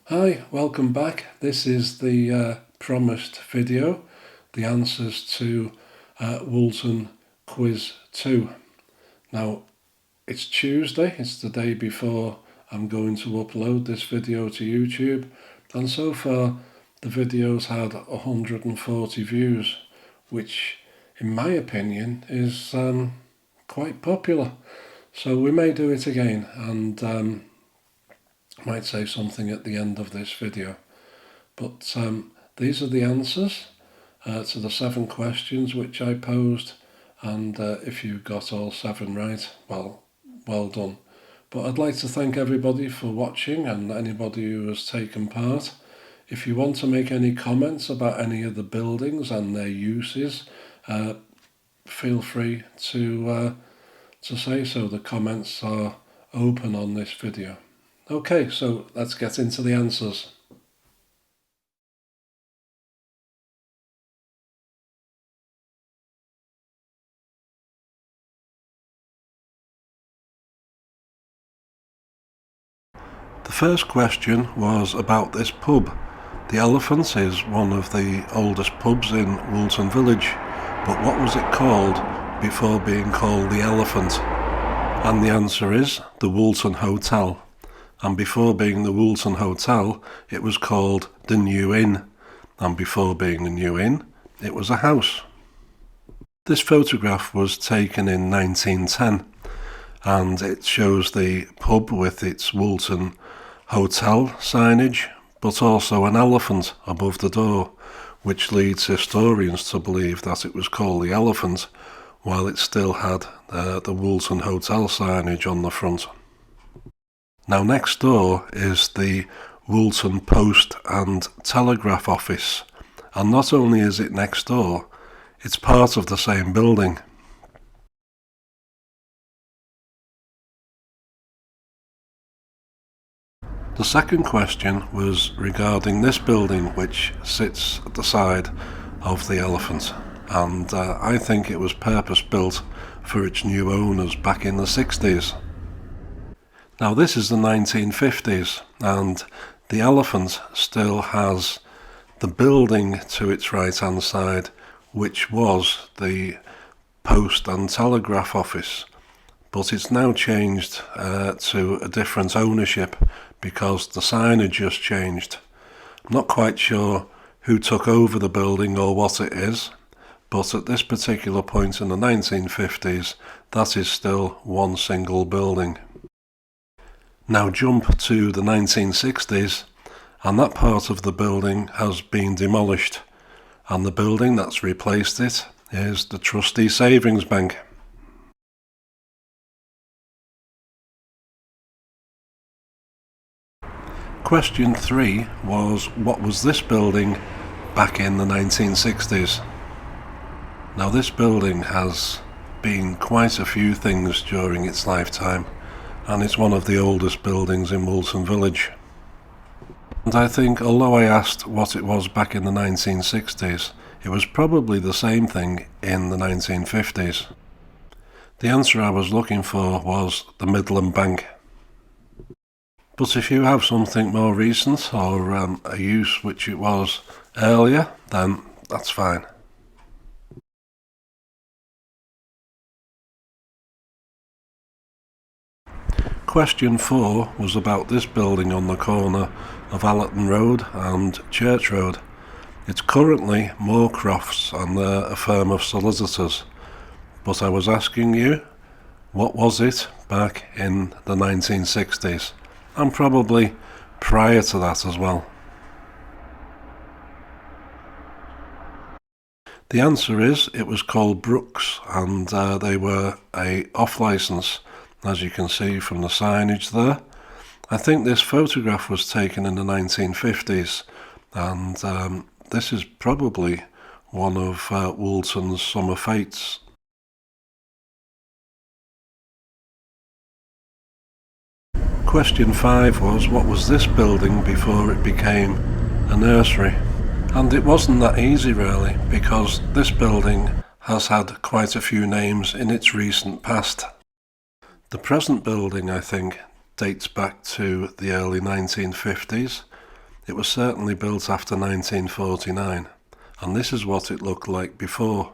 Hi, welcome back. This is the promised video, the answers to Woolton Quiz 2. Now, it's Tuesday, it's the day before I'm going to upload this video to YouTube, and so far the video's had 140 views, which in my opinion is quite popular. So we may do it again, and might say something at the end of this video. But these are the answers to the 7 questions which I posed, and if you got all 7 right, well done. But I'd like to thank everybody for watching and anybody who has taken part. If you want to make any comments about any of the buildings and their uses, feel free to say so. The comments are open on this video. Okay, so let's get into the answers. The first question was about this pub. The Elephant is one of the oldest pubs in Woolton Village, but what was it called before being called the Elephant? And the answer is the Woolton Hotel. And before being the Woolton Hotel, it was called the New Inn. And before being the New Inn, it was a house. This photograph was taken in 1910, and it shows the pub with its Woolton Hotel signage, but also an elephant above the door, which leads historians to believe that it was called the Elephant, while it still had the Woolton Hotel signage on the front. Now next door is the Woolton Post and Telegraph Office, and not only is it next door, it's part of the same building. The second question was regarding this building which sits at the side of the Elephant, and I think it was purpose built for its new owners back in the 60s. Now this is the 1950s, and the Elephant still has the building to its right hand side, which was the Post and Telegraph Office, but it's now changed to a different ownership because the signage just changed. I'm not quite sure who took over the building or what it is, but at this particular point in the 1950s, that is still one single building. Now jump to the 1960s, and that part of the building has been demolished, and the building that's replaced it is the Trustee Savings Bank. Question 3 was, what was this building back in the 1960s? Now this building has been quite a few things during its lifetime, and it's one of the oldest buildings in Woolton Village. And I think, although I asked what it was back in the 1960s, it was probably the same thing in the 1950s. The answer I was looking for was the Midland Bank. But if you have something more recent or a use which it was earlier, then that's fine. Question 4 was about this building on the corner of Allerton Road and Church Road. It's currently Moorcrofts, and they're a firm of solicitors. But I was asking you, what was it back in the 1960s? And probably prior to that as well. The answer is it was called Brooks, and they were a off-licence, as you can see from the signage there. I think this photograph was taken in the 1950s, and this is probably one of Woolton's summer fetes. Question 5 was, what was this building before it became a nursery? And it wasn't that easy really, because this building has had quite a few names in its recent past. The present building, I think, dates back to the early 1950s, It was certainly built after 1949, and this is what it looked like before.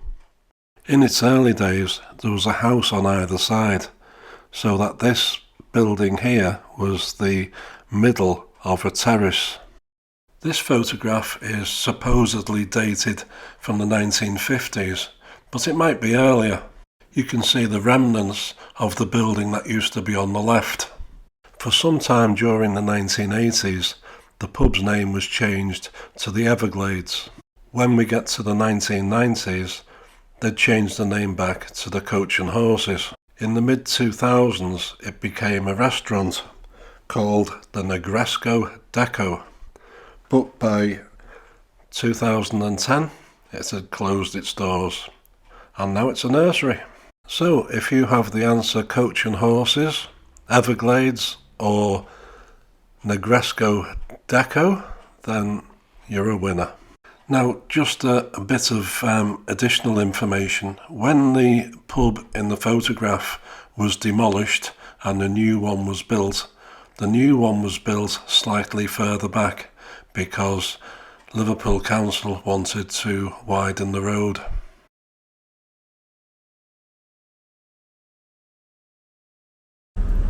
In its early days, there was a house on either side, so that this building here was the middle of a terrace. This photograph is supposedly dated from the 1950s, but it might be earlier. You can see the remnants of the building that used to be on the left. For some time during the 1980s, the pub's name was changed to the Everglades. When we get to the 1990s, they'd changed the name back to the Coach and Horses. In the mid-2000s, it became a restaurant called the Negresco Deco. But by 2010, it had closed its doors, and now it's a nursery. So if you have the answer Coach and Horses, Everglades, or Negresco Deco, then you're a winner. Now, just a bit of additional information. When the pub in the photograph was demolished and a new one was built, the new one was built slightly further back because Liverpool Council wanted to widen the road.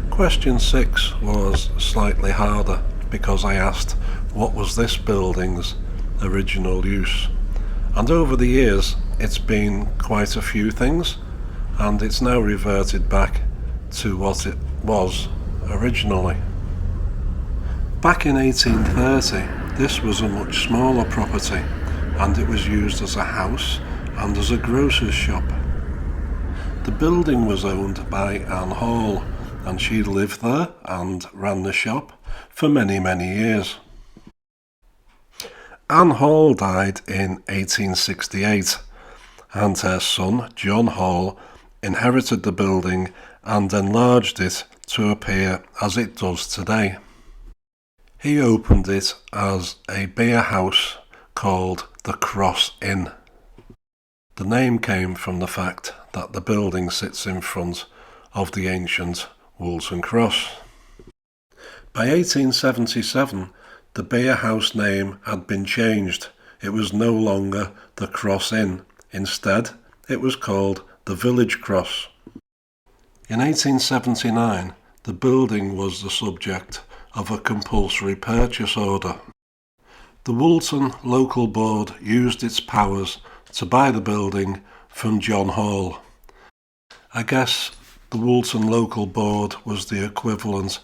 Question 6 was slightly harder because I asked what was this building's original use, and over the years it's been quite a few things, and it's now reverted back to what it was originally. Back in 1830, this was a much smaller property, and it was used as a house and as a grocer's shop. The building was owned by Anne Hall, and she lived there and ran the shop for many, many years. Anne Hall died in 1868, and her son, John Hall, inherited the building and enlarged it to appear as it does today. He opened it as a beer house called the Cross Inn. The name came from the fact that the building sits in front of the ancient Woolton Cross. By 1877, the beer house name had been changed. It was no longer the Cross Inn. Instead, it was called the Village Cross. In 1879, the building was the subject of a compulsory purchase order. The Woolton Local Board used its powers to buy the building from John Hall. I guess the Woolton Local Board was the equivalent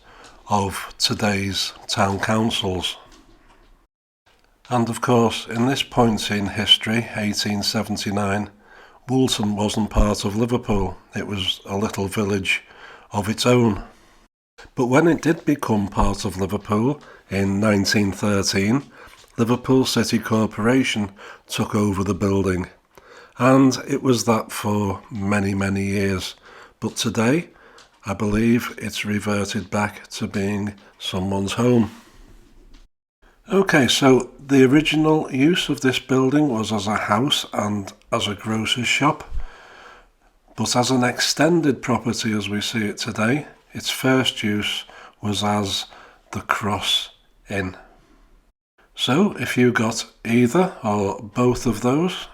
of today's town councils. And of course, in this point in history, 1879, Woolton wasn't part of Liverpool. It was a little village of its own. But when it did become part of Liverpool in 1913, Liverpool City Corporation took over the building, and it was that for many, many years. But today, I believe it's reverted back to being someone's home. Okay, so the original use of this building was as a house and as a grocer's shop, but as an extended property as we see it today, its first use was as the Cross Inn. So if you got either or both of those,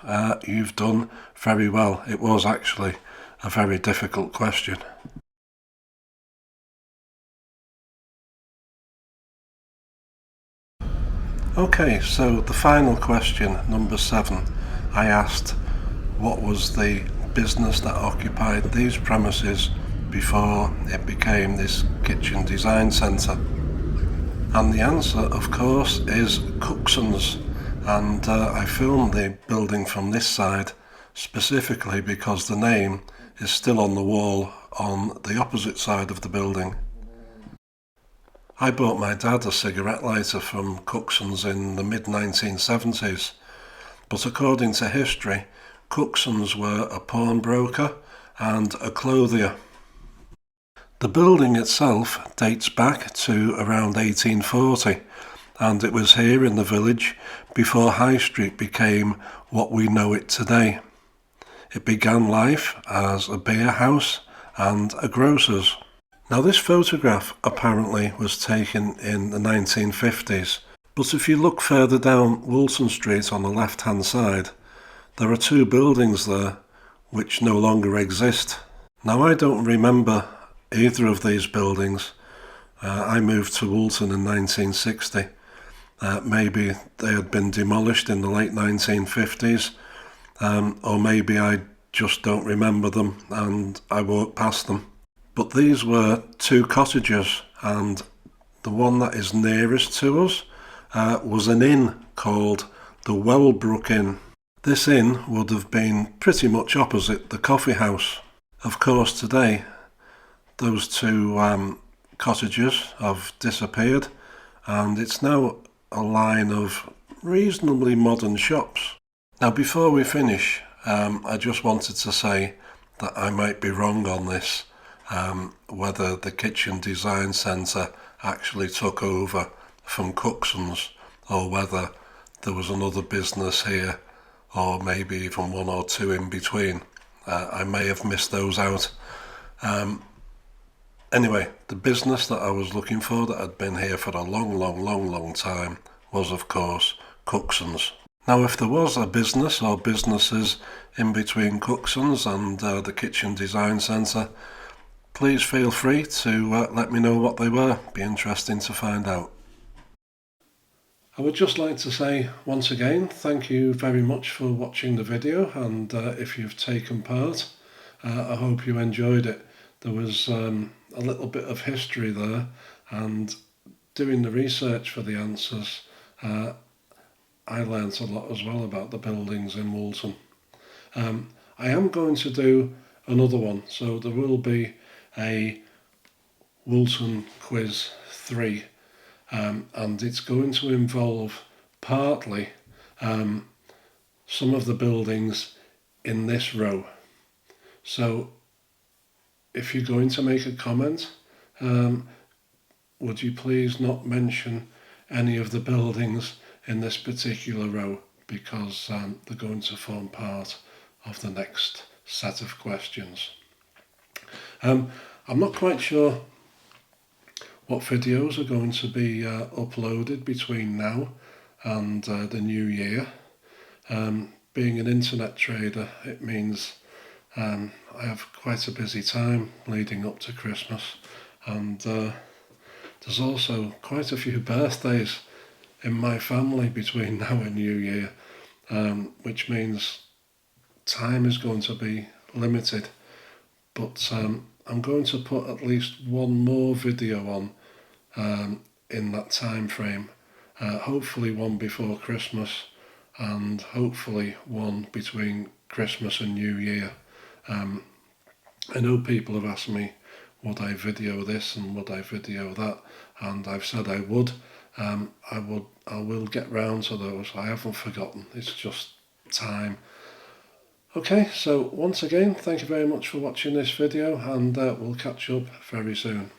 you've done very well. It was actually a very difficult question. Okay, so the final question, number 7, I asked what was the business that occupied these premises before it became this kitchen design centre. And the answer, of course, is Cooksons, and I filmed the building from this side specifically because the name is still on the wall on the opposite side of the building. I bought my dad a cigarette lighter from Cooksons in the mid-1970s, but according to history, Cooksons were a pawnbroker and a clothier. The building itself dates back to around 1840, and it was here in the village before High Street became what we know it today. It began life as a beer house and a grocer's. Now this photograph apparently was taken in the 1950s, But if you look further down Woolton Street on the left hand side, there are two buildings there which no longer exist. Now I don't remember either of these buildings. I moved to Woolton in 1960. Maybe they had been demolished in the late 1950s, or maybe I just don't remember them and I walked past them. But these were two cottages, and the one that is nearest to us was an inn called the Wellbrook Inn. This inn would have been pretty much opposite the coffee house. Of course, today those two cottages have disappeared, and it's now a line of reasonably modern shops. Now, before we finish, I just wanted to say that I might be wrong on this, whether the Kitchen Design Centre actually took over from Cooksons, or whether there was another business here, or maybe even one or two in between. I may have missed those out. Anyway, the business that I was looking for, that had been here for a long time, was of course Cooksons. Now, if there was a business or businesses in between Cooksons and the Kitchen Design Centre, please feel free to let me know what they were. Be interesting to find out. I would just like to say once again, thank you very much for watching the video, and if you've taken part, I hope you enjoyed it. There was a little bit of history there, and doing the research for the answers, I learnt a lot as well about the buildings in Woolton. I am going to do another one, so there will be a Woolton Quiz 3, and it's going to involve partly some of the buildings in this row. So if you're going to make a comment, would you please not mention any of the buildings in this particular row, because they're going to form part of the next set of questions. I'm not quite sure what videos are going to be uploaded between now and the new year. Being an internet trader, it means I have quite a busy time leading up to Christmas, and there's also quite a few birthdays in my family between now and New Year, which means time is going to be limited. But I'm going to put at least one more video on in that time frame, hopefully one before Christmas, and hopefully one between Christmas and New Year. I know people have asked me, would I video this and would I video that, and I've said I would. I will get round to those. I haven't forgotten, it's just time. Okay, so once again, thank you very much for watching this video, and we'll catch up very soon.